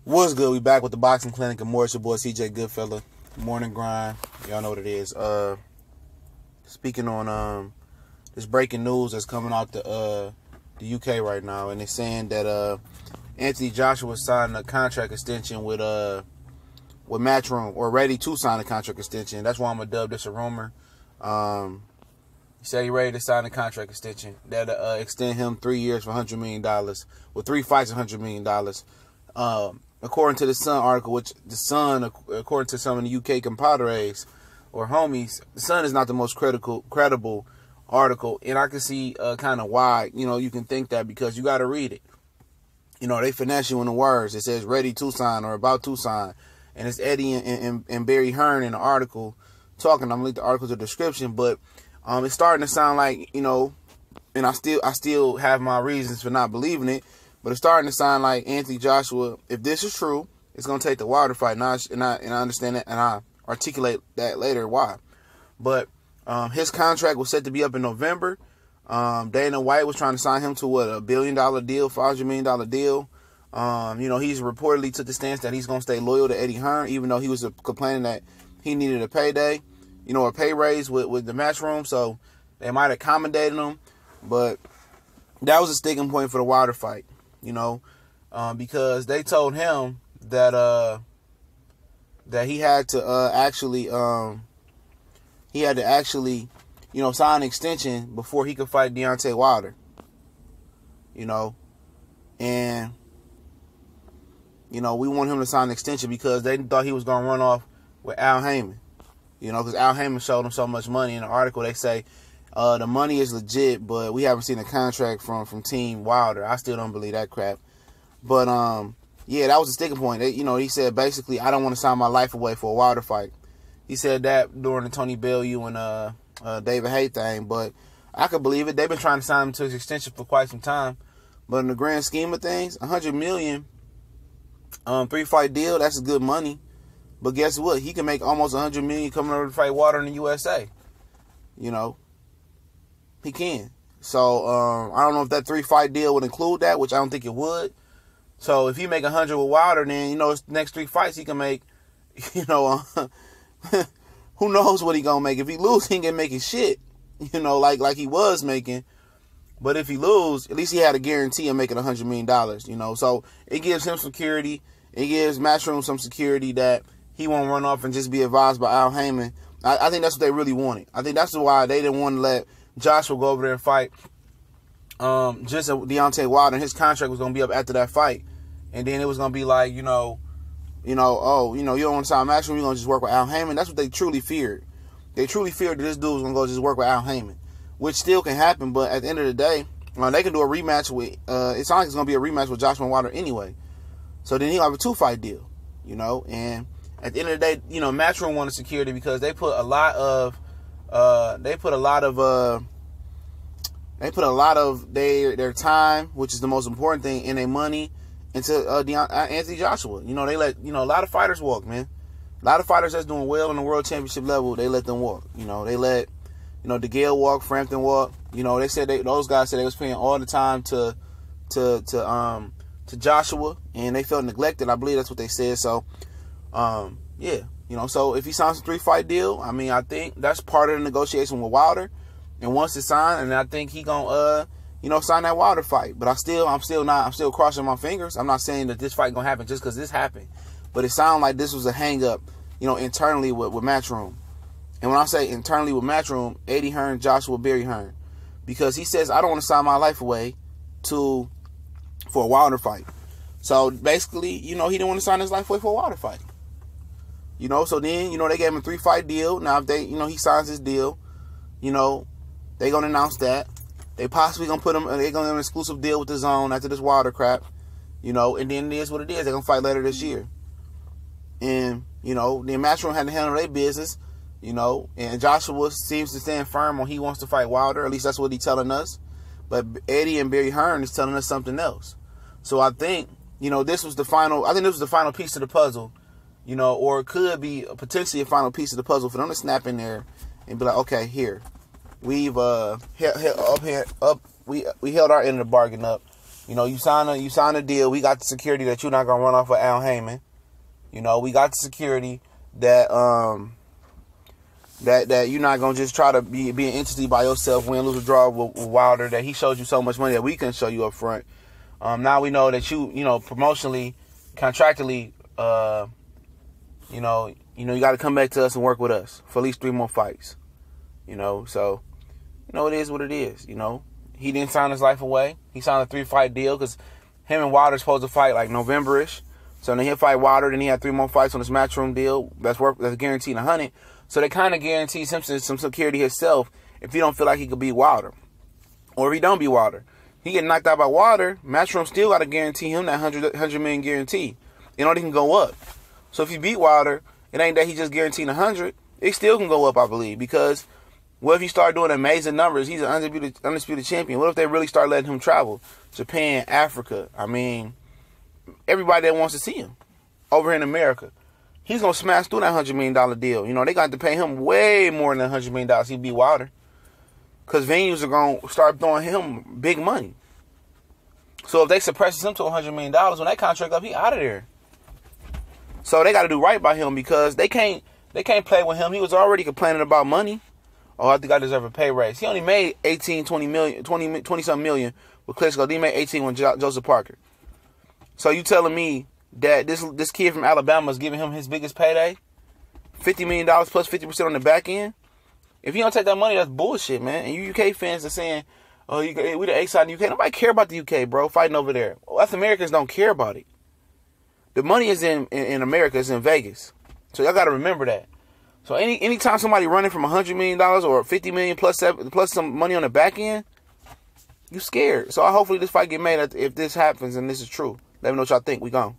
What's good? We back with the Boxing Clinic and more. It's your boy CJ Goodfella. Morning grind. Y'all know what it is. Speaking on this breaking news that's coming out the UK right now, and it's saying that Anthony Joshua signed a contract extension with Matchroom, or ready to sign a contract extension. That's why I'm gonna dub this a rumor. He said he's ready to sign a contract extension that extend him 3 years for $100 million, with 3 fights, $100 million. According to the Sun article, which the Sun, according to some of the UK compadres or homies, the Sun is not the most credible article, and I can see kind of why. You can think that because you got to read it. They finesse you in the words. It says ready to sign or about to sign, and it's Eddie and Barry Hearn in the article talking. I'm gonna link the article to the description, but it's starting to sound like and I still have my reasons for not believing it. But it's starting to sound like Anthony Joshua, if this is true, it's going to take the Wilder fight. And I understand that, and I articulate that later why. But his contract was set to be up in November. Dana White was trying to sign him to, $1 billion deal, $500 million deal. He's reportedly took the stance that he's going to stay loyal to Eddie Hearn, even though he was complaining that he needed a payday, a pay raise with the Matchroom. So they might have accommodated him. But that was a sticking point for the Wilder fight. Because they told him that he had to actually sign an extension before he could fight Deontay Wilder. And we want him to sign an extension because they thought he was going to run off with Al Heyman. Because Al Heyman showed him so much money. In the article, they say the money is legit, but we haven't seen a contract from Team Wilder. I still don't believe that crap. But, that was a sticking point. He said, basically, I don't want to sign my life away for a Wilder fight. He said that during the Tony Bellew and David Haye thing, but I could believe it. They've been trying to sign him to his extension for quite some time. But in the grand scheme of things, $100 million, 3-fight deal, that's good money. But guess what? He can make almost $100 million coming over to fight Wilder in the USA. He can. So, I don't know if that 3-fight deal would include that, which I don't think it would. So, if he make 100 with Wilder, then, his next 3 fights he can make, who knows what he gonna make. If he lose, he ain't gonna make his shit, like he was making. But if he lose, at least he had a guarantee of making $100 million, So, it gives him security. It gives Matchroom some security that he won't run off and just be advised by Al Heyman. I think that's what they really wanted. I think that's why they didn't want to let Joshua go over there and fight just Deontay Wilder, and his contract was going to be up after that fight. And then it was going to be like, you don't want to sign Matchroom, you're going to just work with Al Heyman. That's what they truly feared. They truly feared that this dude was going to go just work with Al Heyman, which still can happen, but at the end of the day, they can do a rematch with, it sounds like it's going to be a rematch with Joshua Wilder anyway. So then he'll have a 2-fight deal, and at the end of the day, Matchroom wanted security because they put a lot of their time, which is the most important thing, and their money into Anthony Joshua. They let a lot of fighters walk, man. A lot of fighters that's doing well in the world championship level, they let them walk. They let DeGale walk, Frampton walk. They said those guys said they was paying all the time to Joshua, and they felt neglected. I believe that's what they said. So, so if he signs a 3-fight deal, I think that's part of the negotiation with Wilder. And once it's signed, and I think he gonna sign that Wilder fight. But I'm still crossing my fingers. I'm not saying that this fight gonna happen just because this happened. But it sounded like this was a hang up, internally with Matchroom. And when I say internally with Matchroom, Eddie Hearn, Joshua, Barry Hearn. Because he says, I don't want to sign my life away for a Wilder fight. So basically, he didn't want to sign his life away for a Wilder fight. So then, they gave him a 3-fight deal. Now if they, he signs his deal, they gonna announce that. They possibly gonna they're gonna have an exclusive deal with the Zone after this Wilder crap. And then it is what it is. They're gonna fight later this year. And, the Matchroom had to handle their business, and Joshua seems to stand firm on he wants to fight Wilder. At least that's what he's telling us. But Eddie and Barry Hearn is telling us something else. So I think, this was the final piece of the puzzle, or it could be potentially a final piece of the puzzle for them to snap in there and be like, okay, here. We've we held our end of the bargain up. You know, you sign a deal. We got the security that you're not gonna run off with Al Heyman. You know, we got the security that that you're not gonna just try to be an entity by yourself, win, lose, or draw with Wilder. That he showed you so much money that we couldn't show you up front. Now we know that you know, promotionally, contractually, you got to come back to us and work with us for at least 3 more fights. You know, so it is what it is. You know, he didn't sign his life away. He signed a 3-fight deal because him and Wilder's supposed to fight like November-ish. So then he'll fight Wilder, then he had 3 more fights on his Matchroom deal. That's guaranteed 100. So they kind of guarantees him some security himself if he don't feel like he could beat Wilder. Or if he don't beat Wilder. He get knocked out by Wilder, Matchroom still got to guarantee him that 100 million guarantee. You know, they can go up. So if he beat Wilder, it ain't that he just guaranteed 100. It still can go up, I believe, because what if he start doing amazing numbers? He's an undisputed champion. What if they really start letting him travel? Japan, Africa. I mean, everybody that wants to see him over here in America. He's going to smash through that $100 million deal. You know, they got to pay him way more than $100 million he beat Wilder. Because venues are going to start throwing him big money. So if they suppress him to $100 million, when that contract up, he out of there. So they got to do right by him because they can't play with him. He was already complaining about money. Oh, I think I deserve a pay raise. He only made 20 something million with Klitschko. He made 18 with Joseph Parker. So you telling me that this kid from Alabama is giving him his biggest payday? $50 million plus 50% on the back end? If you don't take that money, that's bullshit, man. And you UK fans are saying, oh, we the A side in the UK. Nobody care about the UK, bro, fighting over there. Us Americans don't care about it. The money is in America. It's in Vegas. So y'all got to remember that. So anytime somebody running from $100 million or $50 million plus some money on the back end, you scared. So hopefully this fight get made if this happens and this is true. Let me know what y'all think. We gone.